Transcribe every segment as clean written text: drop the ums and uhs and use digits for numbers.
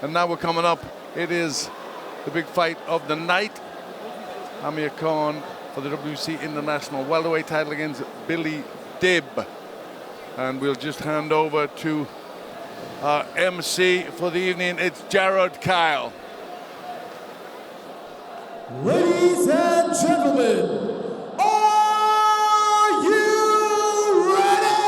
And now we're coming up. It is the big fight of the night. Amir Khan for the WC International welterweight title against Billy Dib. And we'll just hand over to our MC for the evening. It's Jared Kyle. Ladies and gentlemen, are you ready?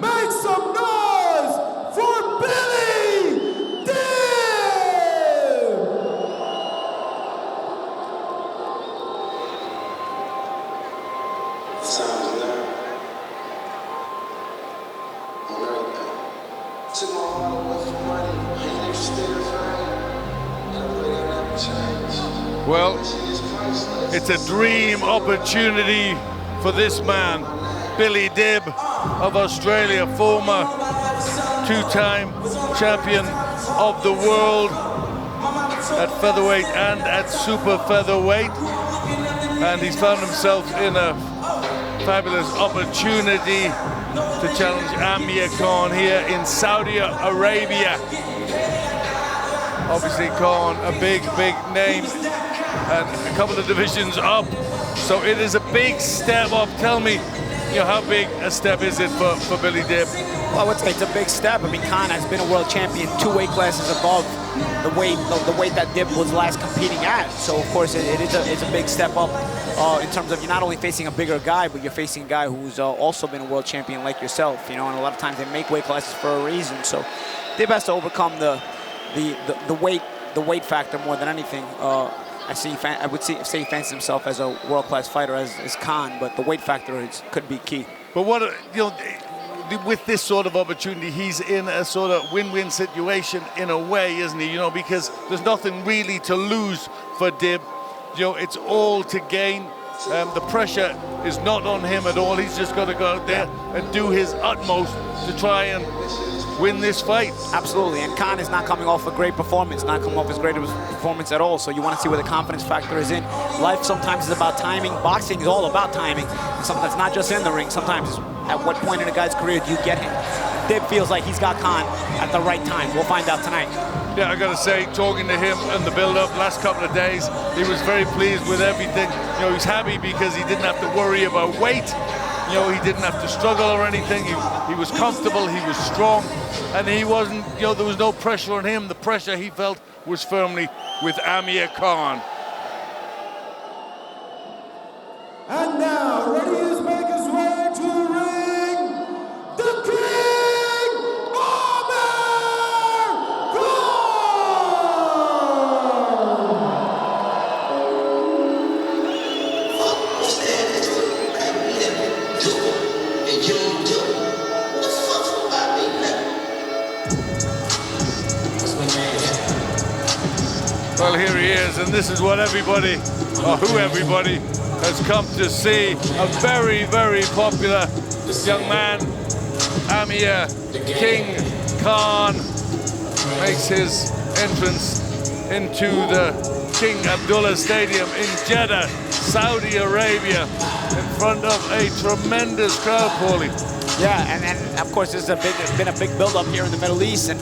Make some noise for Billy Dib! Sounds loud. On everything. Took my heart away from money. Ain't interested in fame. And I'm ready to never change. Well, it's a dream opportunity for this man, Billy Dib of Australia, former two-time champion of the world at featherweight and at super featherweight. And he's found himself in a fabulous opportunity to challenge Amir Khan here in Saudi Arabia. Obviously Khan, a big name and a couple of divisions up. So it is a big step up. Tell me, how big a step is it for Billy Dib? Well, I would say it's a big step. I mean, Khan has been a world champion 2 weight classes above the weight that Dib was last competing at. So of course it's a big step up in terms of you're not only facing a bigger guy, but you're facing a guy who's also been a world champion like yourself. And a lot of times they make weight classes for a reason. So Dib has to overcome the weight factor more than anything. I would say he fancies himself as a world-class fighter as Khan, but the weight factor could be key. But what with this sort of opportunity, he's in a sort of win-win situation in a way, isn't he? Because there's nothing really to lose for Dib. It's all to gain. The pressure is not on him at all. He's just got to go out there and do his utmost to try and win this fight. Absolutely, and Khan is not coming off a great performance, not coming off his greatest performance at all, so you want to see where the confidence factor is in. Life sometimes is about timing. Boxing is all about timing. And sometimes not just in the ring, sometimes at what point in a guy's career do you get him. Dib feels like he's got Khan at the right time. We'll find out tonight. Yeah, I got to say, talking to him in the build-up last couple of days, he was very pleased with everything. He's happy because he didn't have to worry about weight. He didn't have to struggle or anything. He was comfortable, he was strong, and he wasn't, there was no pressure on him. The pressure he felt was firmly with Amir Khan. And now, ready to make his way to the ring, the King, Amir Well, here he is, and this is what everybody, or who everybody, has come to see. A very popular young man, Amir King Khan, makes his entrance into the King Abdullah Stadium in Jeddah, Saudi Arabia, in front of a tremendous crowd, Paulie. Yeah, and of course this has been a big build-up here in the Middle East, and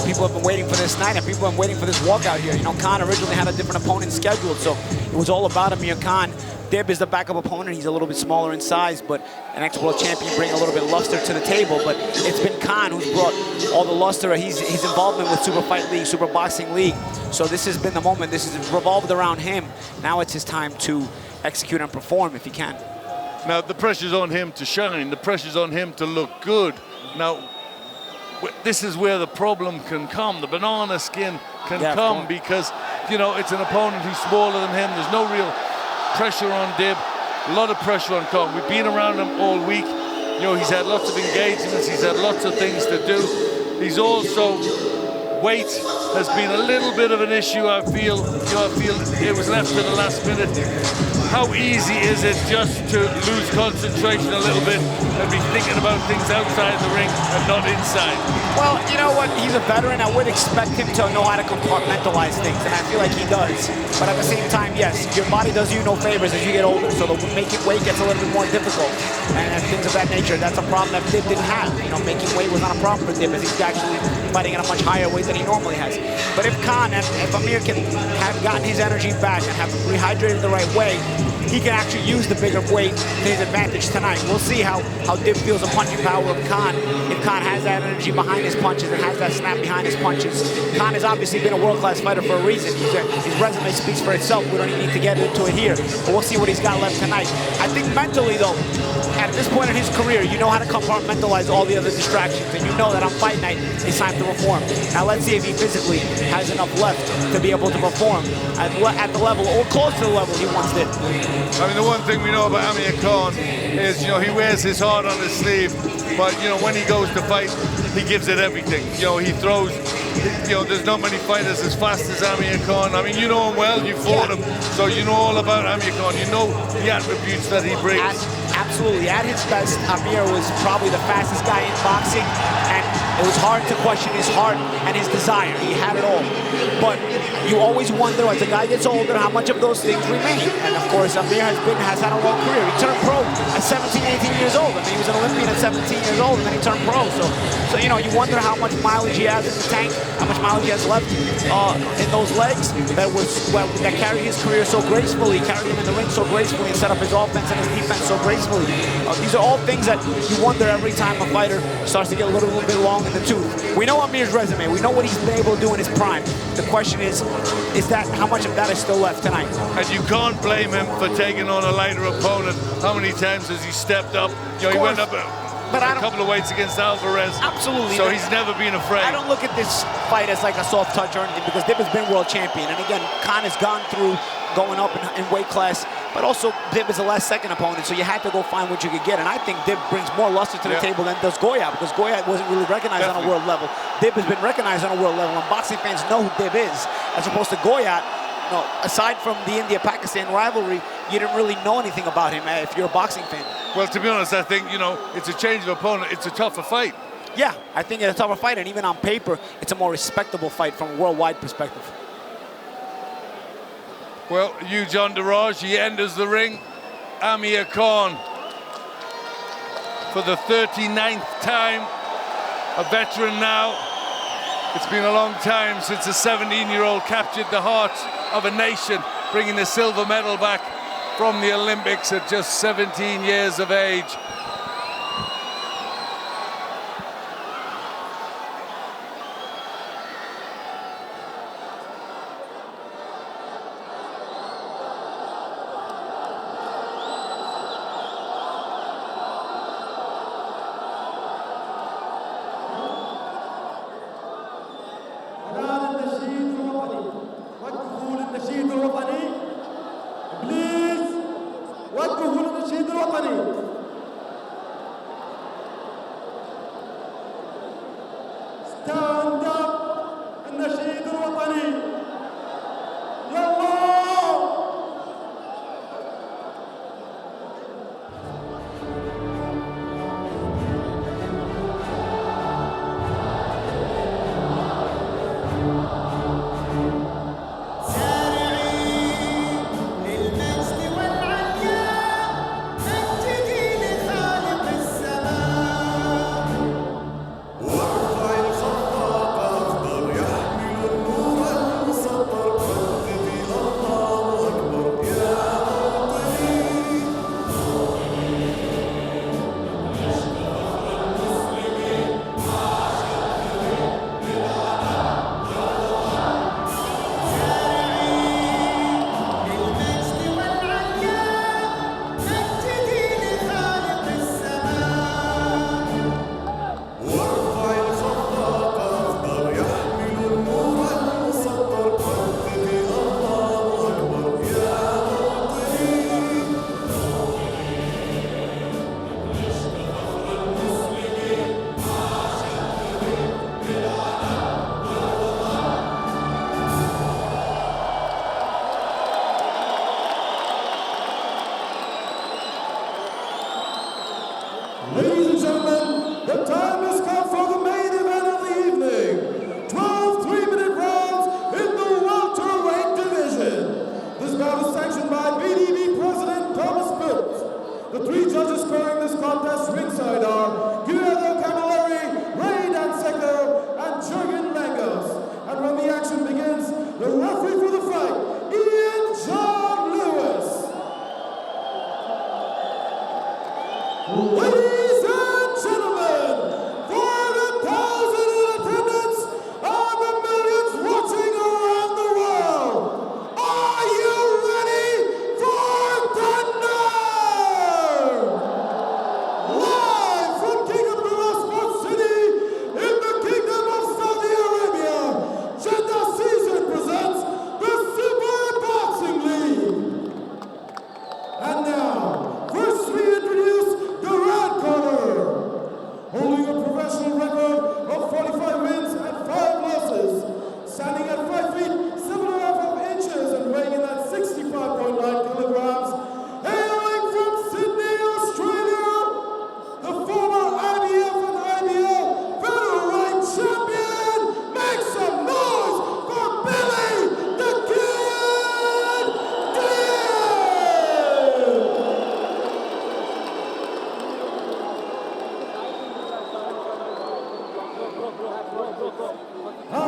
people have been waiting for this night, and people have been waiting for this walkout here. Khan originally had a different opponent scheduled, so it was all about Amir Khan. Dib is the backup opponent. He's a little bit smaller in size, but an ex-world champion bring a little bit luster to the table. But it's been Khan who's brought all the luster. His involvement with Super Fight League, Super Boxing League. So this has been the moment. This has revolved around him. Now it's his time to execute and perform if he can. Now, the pressure's on him to shine. The pressure's on him to look good. Now, this is where the problem can come. The banana skin can come because, it's an opponent who's smaller than him. There's no real pressure on Dib. A lot of pressure on Khan. We've been around him all week. He's had lots of engagements. He's had lots of things to do. He's also, weight has been a little bit of an issue, I feel. I feel it was left to the last minute how easy is it just to lose concentration a little bit and be thinking about things outside the ring and not inside? Well, you know what? He's a veteran. I would expect him to know how to compartmentalize things, and I feel like he does. But at the same time, yes, your body does you no favors as you get older, so the making weight gets a little bit more difficult and things of that nature. That's a problem that Dib didn't have. You know, making weight was not a problem for Dib, as he's actually fighting at a much higher weight than he normally has. But if Khan and if Amir can have gotten his energy back and have rehydrated the right way, he can actually use the bigger weight to his advantage tonight. We'll see how Dib feels the punching power of Khan. If Khan has that energy behind his punches and has that snap behind his punches. Khan has obviously been a world-class fighter for a reason. His resume speaks for itself. We don't even need to get into it here. But we'll see what he's got left tonight. I think mentally, though, at this point in his career, you know how to compartmentalize all the other distractions, and you know that on fight night, it's time to perform. Now let's see if he physically has enough left to be able to perform at the level or close to the level he once did. I mean, the one thing we know about Amir Khan is, you know, he wears his heart on his sleeve, but, you know, when he goes to fight, he gives it everything. You know, he throws, you know, there's not many fighters as fast as Amir Khan. I mean, you know him well, you fought him, so you know all about Amir Khan. You know the attributes that he brings. Absolutely. At his best, Amir was probably the fastest guy in boxing, and it was hard to question his heart and his desire. He had it all. But you always wonder, as a guy gets older, how much of those things remain. And of course, Amir has had a long career. He turned pro at 17, 18 years old. I mean, he was an Olympian at 17 years old, and then he turned pro. So you know, you wonder how much mileage he has in the tank, how much mileage he has left in those legs that carry his career so gracefully, carry him in the ring so gracefully, and set up his offense and his defense so gracefully. These are all things that you wonder every time a fighter starts to get a little bit long in the tooth. We know Amir's resume. We know what he's been able to do in his prime. The question is that how much of that is still left tonight? And you can't blame him for taking on a lighter opponent. How many times has he stepped up? You know, he went up a couple of weights against Alvarez. Absolutely. So he's never been afraid. I don't look at this fight as like a soft touch or anything, because Dib has been world champion. And again, Khan has gone through going up in weight class, but also Dib is the last second opponent, so you had to go find what you could get. And I think Dib brings more luster to the table than does Goya, because Goya wasn't really recognized on a world level. Dib has been recognized on a world level, and boxing fans know who Dib is, as opposed to Goya. No, aside from the India-Pakistan rivalry, you didn't really know anything about him if you're a boxing fan. Well, to be honest, I think, you know, it's a change of opponent. It's a tougher fight. Yeah, I think it's a tougher fight, and even on paper, it's a more respectable fight from a worldwide perspective. Well, huge entourage. He enters the ring. Amir Khan, for the 39th time, a veteran now. It's been a long time since a 17-year-old captured the heart of a nation, bringing the silver medal back from the Olympics at just 17 years of age.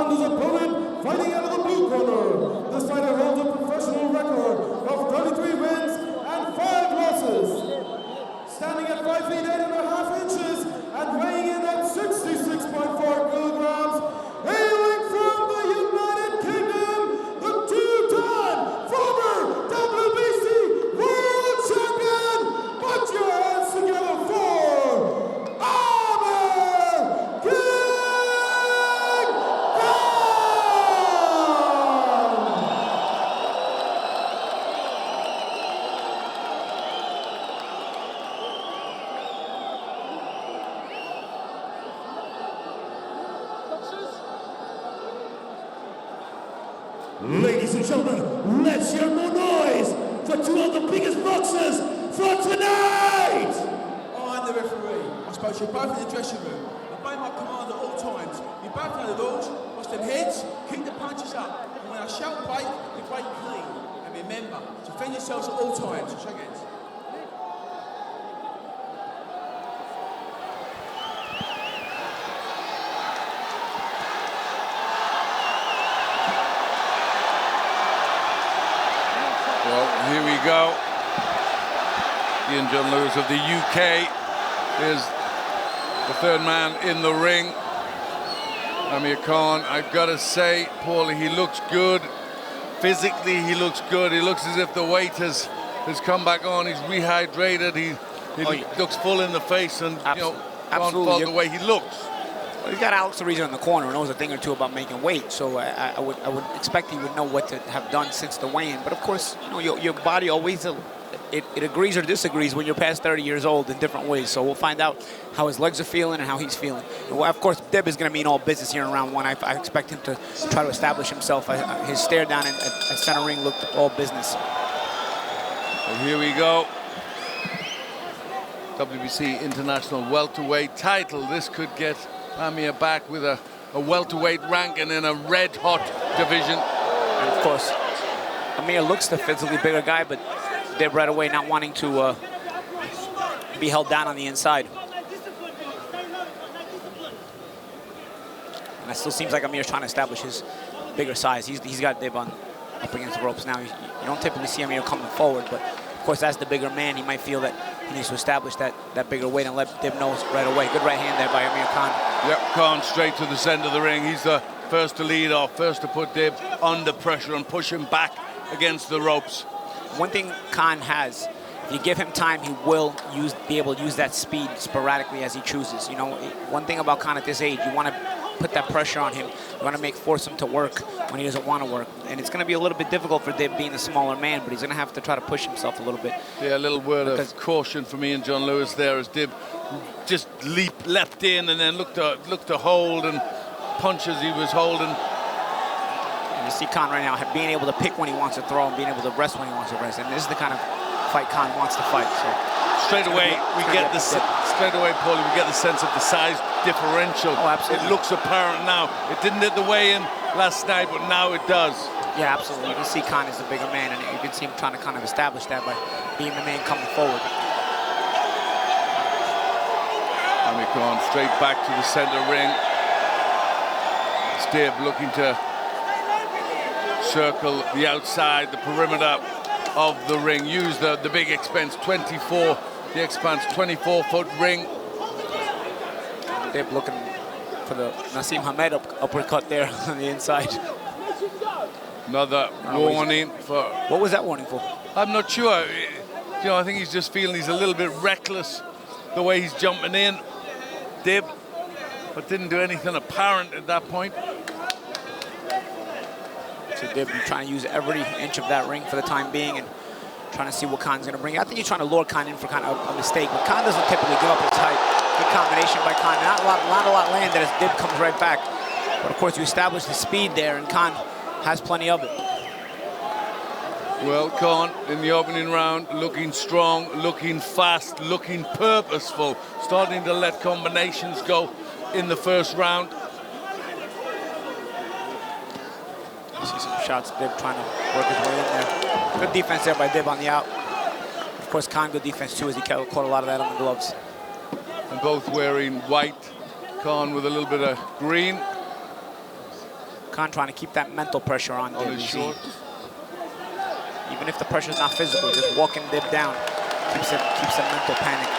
and his opponent fighting out of the blue corner. This fighter holds a professional record of 33 wins and 5 losses. Standing at 5 feet 8.5 inches and weighing in at 66.4 kilograms, hailing from the United Kingdom, the 2-time former WBC World Champion. Put your hands together for Amir King! Ladies and gentlemen, let's hear more noise for 2 of the biggest boxers for tonight! Oh, I'm the referee. I suppose you're both in the dressing room. Obey my command at all times. You both know the rules. Watch them heads, keep the punches up. And when I shout break, you break clean. And remember, to defend yourselves at all times. Shake hands. Well, here we go. Ian John Lewis of the UK is the third man in the ring. Amir Khan, I've got to say, Paulie, he looks good. Physically, he looks good. He looks as if the weight has come back on. He's rehydrated. He looks full in the face, and you know, can't fault the way he looks. Well, he's got Alex Ariza in the corner, knows a thing or two about making weight, so I would expect he would know what to have done since the weigh-in. But of course, you know, your body always it agrees or disagrees when you're past 30 years old in different ways. So we'll find out how his legs are feeling and how he's feeling. Well, of course, Dib is going to mean all business here in round 1. I expect him to try to establish himself. His stare down at center ring looked all business. And here we go. WBC International Welterweight title. This could get Amir back with a welterweight ranking in a red-hot division. And of course, Amir looks the physically bigger guy, but Dib right away not wanting to be held down on the inside. And it still seems like Amir's trying to establish his bigger size. He's got Dib up against the ropes now. You don't typically see Amir coming forward, but of course, as the bigger man, he might feel that he needs to establish that bigger weight and let Dib know right away. Good right hand there by Amir Khan. Yep, Khan straight to the center of the ring. He's the first to lead off, first to put Dib under pressure and push him back against the ropes. One thing Khan has, if you give him time, he will be able to use that speed sporadically as he chooses. You know, one thing about Khan at this age, you want to put that pressure on him. You want to force him to work when he doesn't want to work. And it's going to be a little bit difficult for Dib being a smaller man, but he's going to have to try to push himself a little bit. Yeah, a little word of caution for me and John Lewis there as Dib just leapt in and then looked to hold and punch as he was holding. And you see Khan right now being able to pick when he wants to throw and being able to rest when he wants to rest. And this is the kind of fight Khan wants to fight. So straight away, Paulie, we get the sense of the size differential. Oh, absolutely. It looks apparent now. It didn't at the weigh-in last night, but now it does. Yeah, absolutely. You can see Khan is the bigger man, and you can see him trying to kind of establish that by being the man coming forward. Amir Khan straight back to the center ring. Dib looking to circle the outside, the perimeter of the ring. Use the big expense 24-foot ring. Dib looking for the Nassim Hamed uppercut there on the inside. Another warning for... What was that warning for? I'm not sure. You know, I think he's just feeling he's a little bit reckless the way he's jumping in. Dib, but didn't do anything apparent at that point. So Dib trying to use every inch of that ring for the time being and trying to see what Khan's going to bring. I think he's trying to lure Khan in for kind of a mistake, but Khan doesn't typically give up his height. Good combination by Khan. Not a lot landed as Dib comes right back. But of course, you establish the speed there, and Khan has plenty of it. Well, Khan in the opening round, looking strong, looking fast, looking purposeful, starting to let combinations go in the first round. You see some shots, Dib trying to work his way in there. Good defense there by Dib on the out. Of course, Khan, good defense too, as he caught a lot of that on the gloves. And both wearing white, Khan with a little bit of green. Khan trying to keep that mental pressure on Dib. his short. Even if the pressure's not physical, just walking Dib down keeps a mental panic.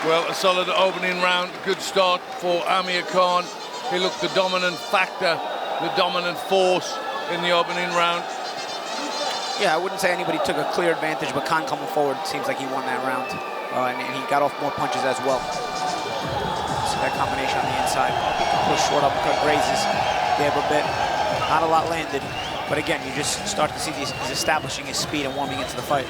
Well, a solid opening round. Good start for Amir Khan. He looked the dominant factor, the dominant force in the opening round. Yeah, I wouldn't say anybody took a clear advantage, but Khan coming forward seems like he won that round. And he got off more punches as well. See that combination on the inside. Push short uppercut, grazes Dib a bit. Not a lot landed. But again, you just start to see he's establishing his speed and warming into the fight.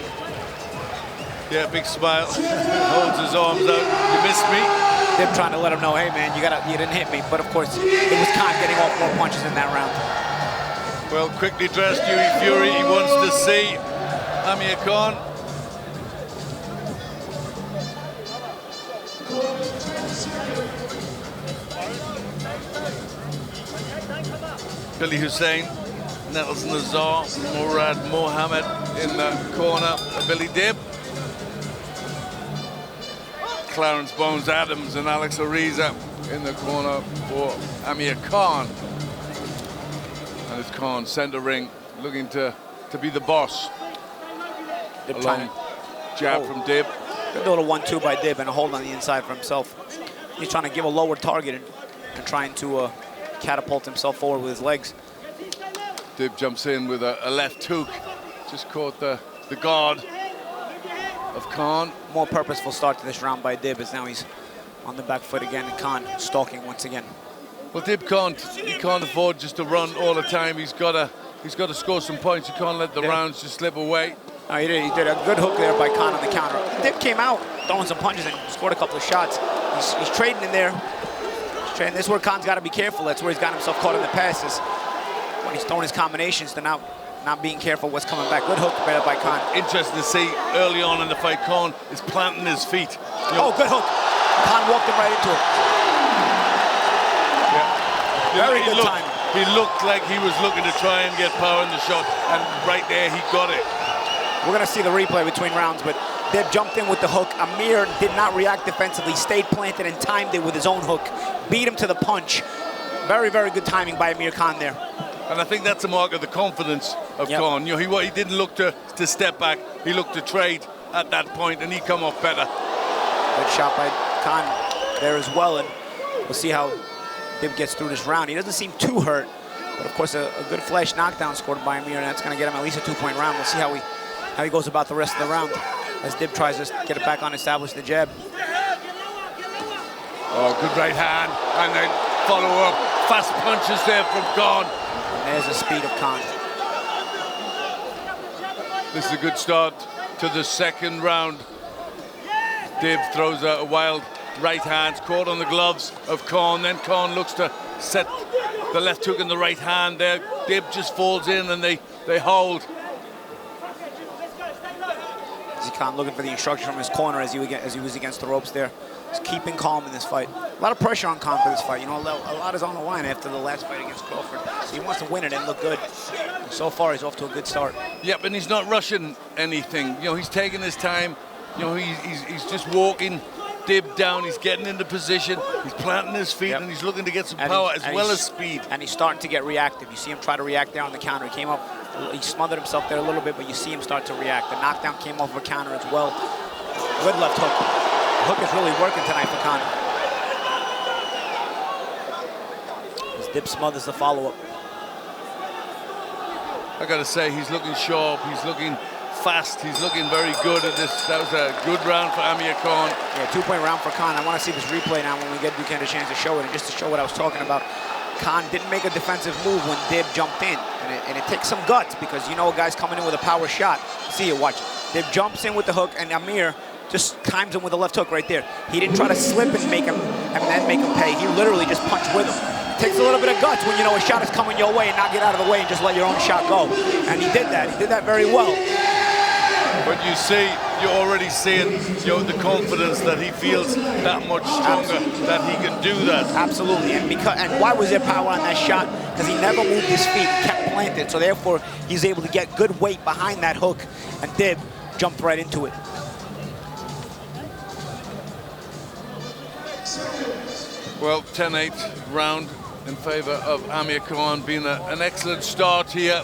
Yeah, big smile. Holds his arms out. You missed me. Dib trying to let him know, hey man, you didn't hit me. But of course, it was Khan getting off more punches in that round. Well, quickly dressed Huey Fury. He wants to see Amir Khan. Billy Hussein, Nettles Nazar, Murad Mohammed in the corner of Billy Dib. Clarence Bones Adams and Alex Ariza in the corner for Amir Khan. And it's Khan, center ring, looking to be the boss. Dib A long jab from Dib. Good little 1-2 by Dib and a hold on the inside for himself. He's trying to give a lower target and trying to catapult himself forward with his legs. Dib jumps in with a left hook. Just caught the guard of Khan. More purposeful start to this round by Dib as now he's on the back foot again and Khan stalking once again. Well, Dib can't afford just to run all the time. He's got to score some points. He can't let the rounds just slip away. No, he did a good hook there by Khan on the counter. Dib came out throwing some punches and scored a couple of shots. He's trading in there. This is where Khan's got to be careful. That's where he's got himself caught in the passes. When he's throwing his combinations, they're not being careful what's coming back. Good hook by Khan. Interesting to see early on in the fight, Khan is planting his feet. Oh, good hook. Khan walked him right into it. Yeah. Very good time. He looked like he was looking to try and get power in the shot, and right there he got it. We're going to see the replay between rounds, but Dib jumped in with the hook. Amir did not react defensively, stayed planted and timed it with his own hook. Beat him to the punch. Very, very good timing by Amir Khan there. And I think that's a mark of the confidence of Khan. You know, he didn't look to step back. He looked to trade at that point, and he come off better. Good shot by Khan there as well, and we'll see how Dib gets through this round. He doesn't seem too hurt, but of course a good flash knockdown scored by Amir, and that's going to get him at least a 2-point round. We'll see how he goes about the rest of the round as Dib tries to get it back on, establish the jab. Oh, good right hand, and then follow up. Fast punches there from Khan. And there's the speed of Khan. This is a good start to the second round. Dib throws a wild right hand, caught on the gloves of Khan. Then Khan looks to set the left hook in the right hand there. Dib just falls in and they hold. Khan looking for the instruction from his corner as he was against the ropes there. He's keeping calm in this fight. A lot of pressure on Khan for this fight. You know, a lot is on the line after the last fight against Crawford. So he wants to win it and look good. And so far, he's off to a good start. Yep, and he's not rushing anything. You know, he's taking his time. You know, he's just walking Dib down. He's getting into position. He's planting his feet, and he's looking to get some power as well as speed. And he's starting to get reactive. You see him try to react there on the counter. He came up, he smothered himself there a little bit, but you see him start to react. The knockdown came off of a counter as well. Good left hook. The hook is really working tonight for Khan. As Dib smothers the follow-up. I gotta say, he's looking sharp. He's looking fast. He's looking very good at this. That was a good round for Amir Khan. Yeah, 2-point round for Khan. I want to see this replay now when we get Duquesne a chance to show it. And just to show what I was talking about, Khan didn't make a defensive move when Dib jumped in. And it takes some guts because you know a guy's coming in with a power shot. See it, watch it. Dib jumps in with the hook, and Amir just times him with the left hook right there. He didn't try to slip and then make him pay. He literally just punched with him. It takes a little bit of guts when you know a shot is coming your way and not get out of the way and just let your own shot go. And he did that. He did that very well. But you see, you're already seeing, you know, the confidence that he feels that much stronger, that he can do that. Absolutely, and why was there power on that shot? Because he never moved his feet, he kept planted, so therefore he's able to get good weight behind that hook, and Dib jumped right into it. Well, 10-8 round in favor of Amir Khan. Been an excellent start here.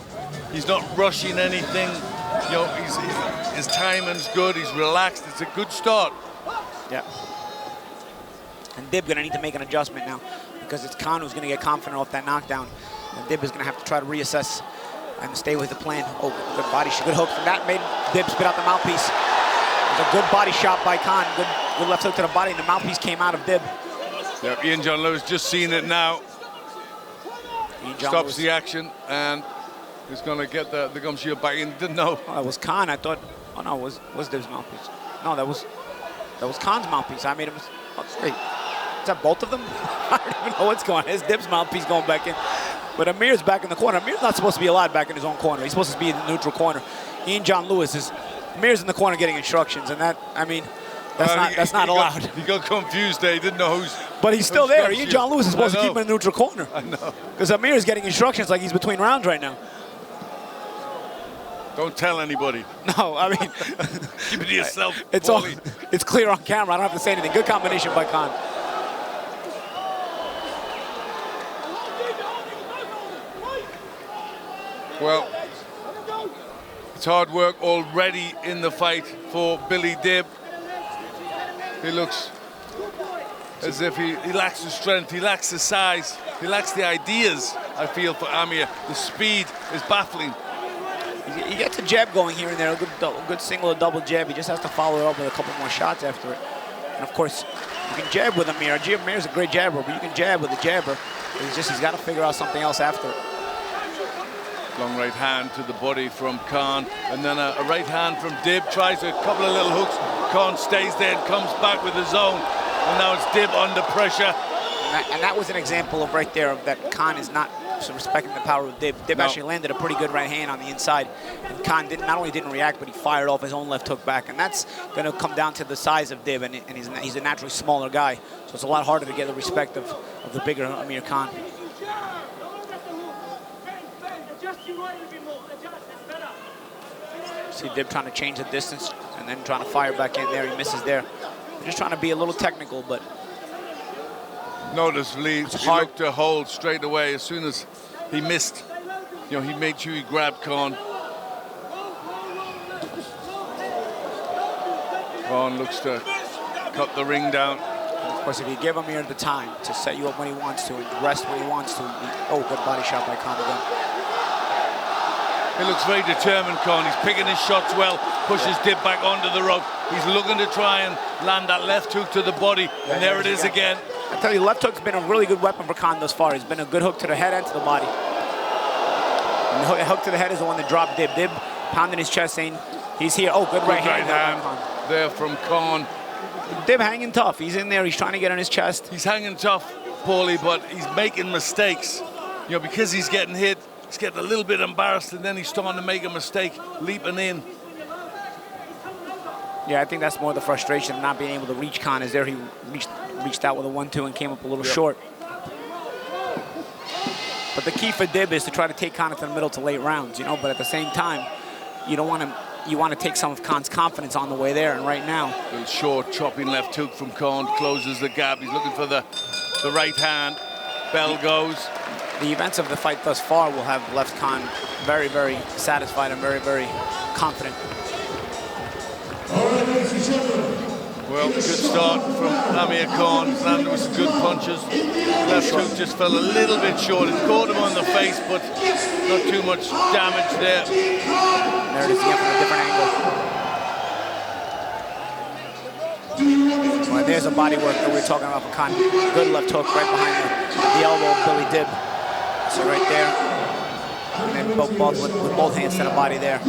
He's not rushing anything. You know, his timing's good. He's relaxed. It's a good start. Yeah. And Dib gonna need to make an adjustment now because it's Khan who's gonna get confident off that knockdown. And Dib is gonna have to try to reassess and stay with the plan. Oh, good body, good hook from that. Made Dib spit out the mouthpiece. It was a good body shot by Khan. Good left hook to the body, and the mouthpiece came out of Dib. Yep, Ian John Lewis just seen it now. Stops the action and is going to get the gum shield back in. Didn't know. Oh, that was Khan. I thought. Oh no, was Dib's mouthpiece? No, that was Khan's mouthpiece. I made him. Oh, wait, is that both of them? I don't even know what's going on. It's Dib's mouthpiece going back in. But Amir's back in the corner. Amir's not supposed to be allowed back in his own corner. He's supposed to be in the neutral corner. Ian John Lewis is. Amir's in the corner getting instructions, and that, I mean, that's not allowed. He got confused there. He didn't know who's. But he's still there. Ian John Lewis is supposed to keep him in the neutral corner. I know. Because Amir is getting instructions like he's between rounds right now. Don't tell anybody. No, I mean, keep it to yourself. It's clear on camera. I don't have to say anything. Good combination by Khan. Well, it's hard work already in the fight for Billy Dib. He looks as if he lacks the strength, he lacks the size, he lacks the ideas, I feel, for Amir. The speed is baffling. He gets a jab going here and there, a good single or double jab. He just has to follow it up with a couple more shots after it. And of course, you can jab with Amir. Amir's a great jabber, but you can jab with a jabber. He's got to figure out something else after it. Long right hand to the body from Khan, and then a right hand from Dib. Tries a couple of little hooks. Khan stays there and comes back with his own. And now it's Dib under pressure. And that was an example of right there of that Khan is not respecting the power of Dib. Dib actually landed a pretty good right hand on the inside. And Khan not only didn't react, but he fired off his own left hook back. And that's going to come down to the size of Dib, and he's a naturally smaller guy. So it's a lot harder to get the respect of the bigger Amir Khan. See Dib trying to change the distance and then trying to fire back in there. He misses there. They're just trying to be a little technical, but noticeably he looked to hold straight away as soon as he missed. You know, he made sure he grabbed Khan. Khan looks to cut the ring down. And of course, if you give Amir the time to set you up when he wants to and rest when he wants to, oh, good body shot by Khan again. He looks very determined, Khan. He's picking his shots well, pushes Dib back onto the rope. He's looking to try and land that left hook to the body, and there it is again. I tell you, left hook's been a really good weapon for Khan thus far. He's been a good hook to the head and to the body. And the hook to the head is the one that dropped Dib. Dib pounding his chest saying, he's here. Oh, good right hand there from Khan. Dib hanging tough. He's in there. He's trying to get on his chest. He's hanging tough, Paulie, but he's making mistakes. You know, because he's getting hit, he's getting a little bit embarrassed, and then he's starting to make a mistake, leaping in. Yeah, I think that's more the frustration of not being able to reach Khan. Is there he reached out with a 1-2 and came up a little short. But the key for Dib is to try to take Khan into the middle to late rounds, you know. But at the same time, you don't want to. You want to take some of Khan's confidence on the way there. And right now, a short chopping left hook from Khan closes the gap. He's looking for the right hand. Bell goes. The events of the fight thus far will have left Khan very, very satisfied and very, very confident. Well, good start from Amir Khan. Landed with some good punches. Left hook just fell a little bit short. It caught him on the face, but not too much damage there. There it is again from a different angle. Well, there's a body work that we were talking about for Khan. Good left hook right behind the elbow of Billy Dib. So right there. And then both with both hands to the body there.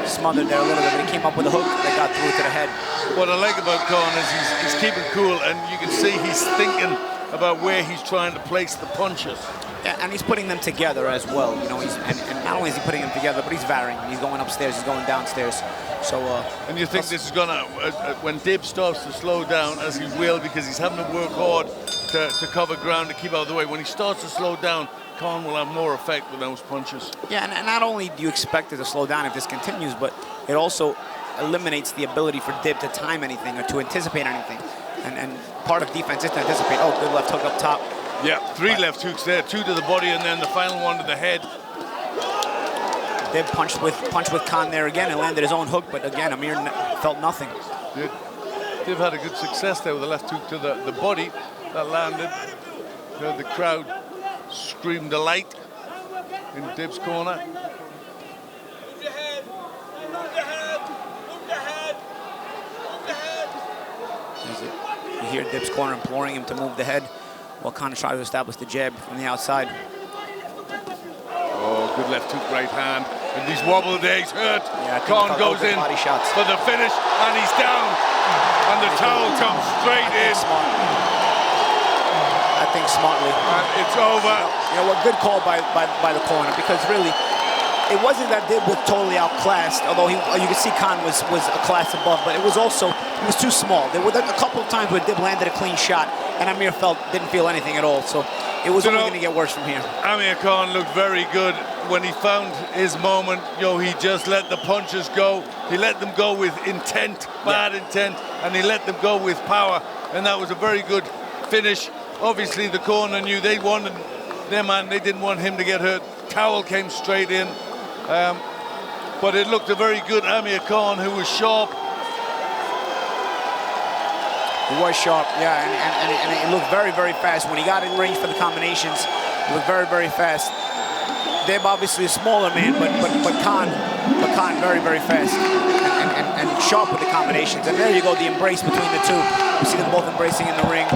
Smothered there a little bit, but he came up with a hook that got through to the head. What I like about Khan is he's keeping cool, and you can see he's thinking about where he's trying to place the punches. Yeah, and he's putting them together as well. You know, and not only is he putting them together, but he's varying. He's going upstairs, he's going downstairs. So. And you think this is gonna, when Dib starts to slow down, as he will, because he's having to work hard to cover ground to keep out of the way. When he starts to slow down, Khan will have more effect with those punches. Yeah, and not only do you expect it to slow down if this continues, but it also eliminates the ability for Dib to time anything or to anticipate anything. And part of defense is to anticipate. Oh, good left hook up top. Yeah, 3 left hooks there, 2 to the body and then the final one to the head. Dib punched with Khan there again and landed his own hook, but again, Amir felt nothing. Dib had a good success there with the left hook to the body that landed. The crowd screamed delight in Dib's corner. Move your head, move your head, move your head, move your head. You hear Dib's corner imploring him to move the head while Khan tries to establish the jab from the outside. Oh, good left hook, right hand. And these wobble days hurt. Yeah, Khan goes in body shots for the finish, and he's down. And the towel comes straight in. I think smartly. And it's over. You know what? Good call by the corner, because really, it wasn't that Dib was totally outclassed. Although you could see Khan was a class above, but it was also he was too small. There were a couple of times where Dib landed a clean shot, and Amir didn't feel anything at all. So it was only going to get worse from here. Amir Khan looked very good when he found his moment. He just let the punches go. He let them go with intent, bad intent, and he let them go with power. And that was a very good finish. Obviously, the corner knew they wanted their man. They didn't want him to get hurt. Towel came straight in. But it looked a very good Amir Khan, who was sharp. He was sharp, yeah, and it looked very, very fast. When he got in range for the combinations, it looked very, very fast. Dib obviously a smaller man, but Khan very, very fast and sharp with the combinations. And there you go, the embrace between the two. You see them both embracing in the ring.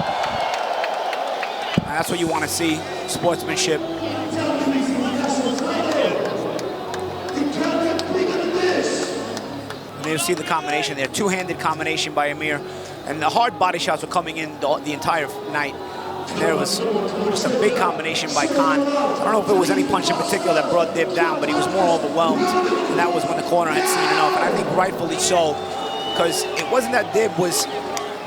And that's what you want to see, sportsmanship. And you see the combination there, two-handed combination by Amir. And the hard body shots were coming in the entire night. And there was just a big combination by Khan. I don't know if it was any punch in particular that brought Dib down, but he was more overwhelmed. And that was when the corner had seen enough. And I think rightfully so, because it wasn't that Dib was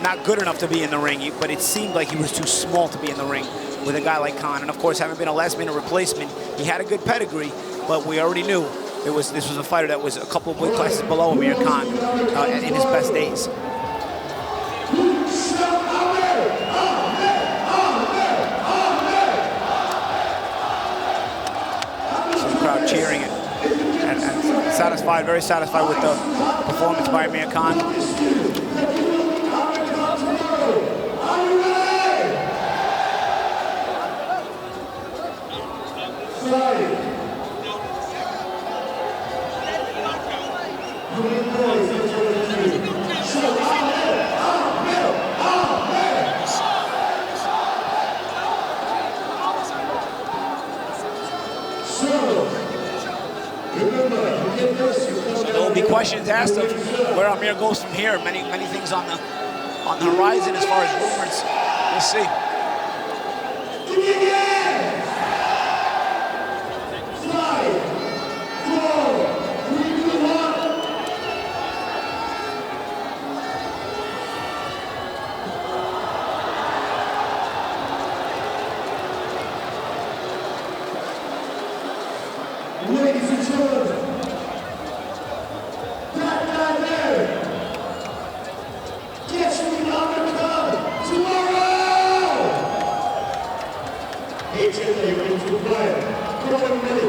not good enough to be in the ring, but it seemed like he was too small to be in the ring with a guy like Khan. And of course, having been a last-minute replacement, he had a good pedigree, but we already knew this was a fighter that was a couple of weight classes below Amir Khan in his best days. Crowd cheering and satisfied, very satisfied with the performance by Amir Khan. There will be questions asked of where Amir goes from here. Many things on the horizon as far as rumors. We'll see. Ladies and gentlemen, that guy there gets you the undercard tomorrow. Each and every two player, going ready.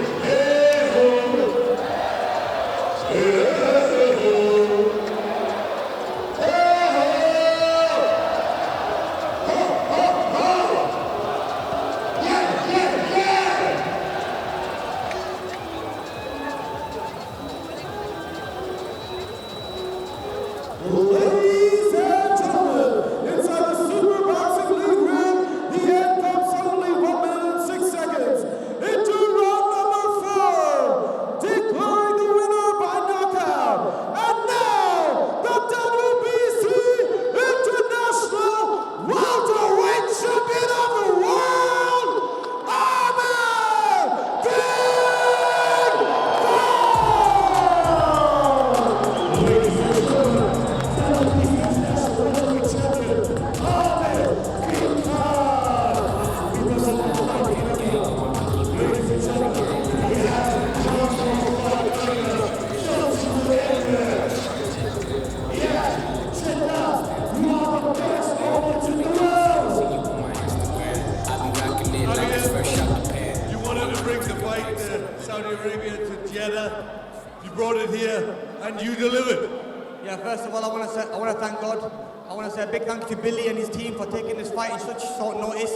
Ladies and gentlemen, inside the Super Boxing League ring, the end comes suddenly 1 minute and 6 seconds. Into round number 4, declaring the winner by knockout. And fight to Saudi Arabia, to Jeddah. You brought it here and you delivered. Yeah, first of all, I want to thank God. I want to say a big thank you to Billy and his team for taking this fight in such short notice.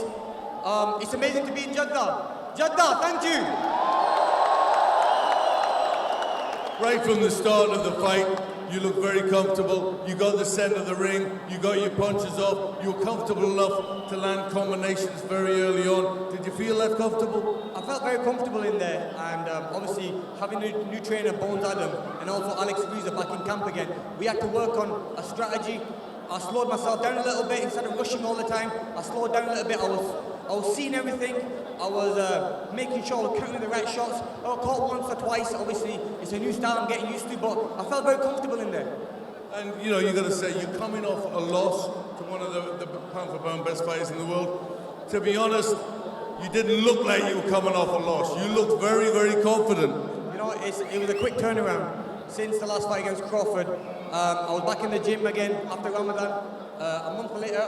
It's amazing to be in Jeddah. Jeddah, thank you. Right from the start of the fight, you look very comfortable. You got the center of the ring. You got your punches off. You were comfortable enough to land combinations very early on. Did you feel that comfortable? I felt very comfortable in there, and obviously having a new trainer, Bones Adam, and also Alex Ruiz back in camp again, we had to work on a strategy. I slowed myself down a little bit instead of rushing all the time. I slowed down a little bit. I was seeing everything. I was making sure I was counting the right shots. I got caught once or twice. Obviously, it's a new style I'm getting used to, but I felt very comfortable in there. And you know, you got to say, you're coming off a loss to one of the pound-for-pound best fighters in the world. To be honest, you didn't look like you were coming off a loss. You looked very, very confident. You know, it was a quick turnaround. Since the last fight against Crawford, I was back in the gym again after Ramadan. A month later,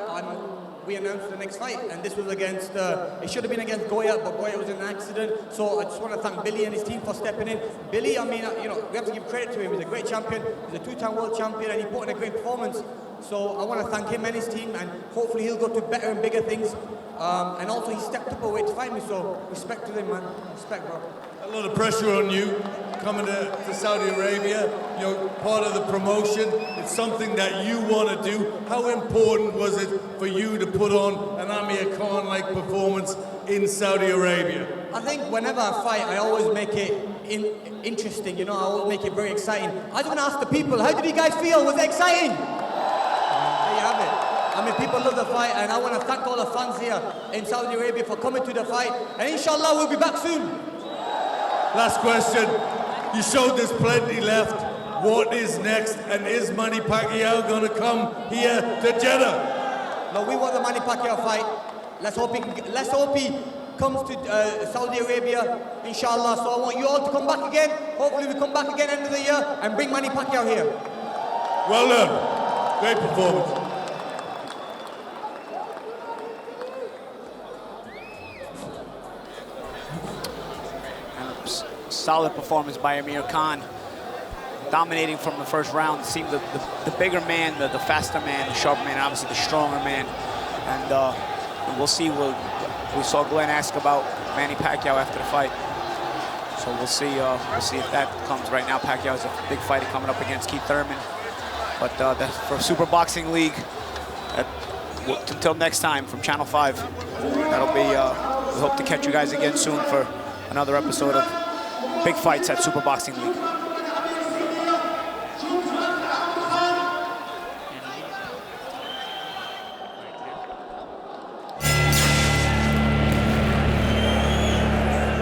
we announced the next fight, and this was against, it should have been against Goya, but Goya was in an accident. So I just want to thank Billy and his team for stepping in. Billy, I mean, you know, we have to give credit to him. He's a great champion. He's a two-time world champion, and he put in a great performance. So I want to thank him and his team, and hopefully he'll go to better and bigger things. And also he stepped up a way to fight me, so respect to him, man. Respect, bro. A lot of pressure on you coming to Saudi Arabia, you know, part of the promotion. It's something that you want to do. How important was it for you to put on an Amir Khan-like performance in Saudi Arabia? I think whenever I fight, I always make it interesting, you know, I always make it very exciting. I just want to ask the people, how did you guys feel? Was it exciting? There you have it. I mean, people love the fight, and I want to thank all the fans here in Saudi Arabia for coming to the fight, and inshallah, we'll be back soon. Last question. You showed there's plenty left. What is next? And is Manny Pacquiao going to come here to Jeddah? No, we want the Manny Pacquiao fight. Let's hope he comes to Saudi Arabia, inshallah. So I want you all to come back again. Hopefully we come back again end of the year and bring Manny Pacquiao here. Well done. Great performance. Solid performance by Amir Khan, dominating from the first round. Seemed the bigger man, the faster man, the sharper man, and obviously the stronger man. And we'll see. We saw Glenn ask about Manny Pacquiao after the fight, so we'll see if that comes. Right now, Pacquiao has a big fight coming up against Keith Thurman, but for Super Boxing League. Until next time from Channel 5, that'll be. We hope to catch you guys again soon for another episode of Big Fights at Super Boxing League.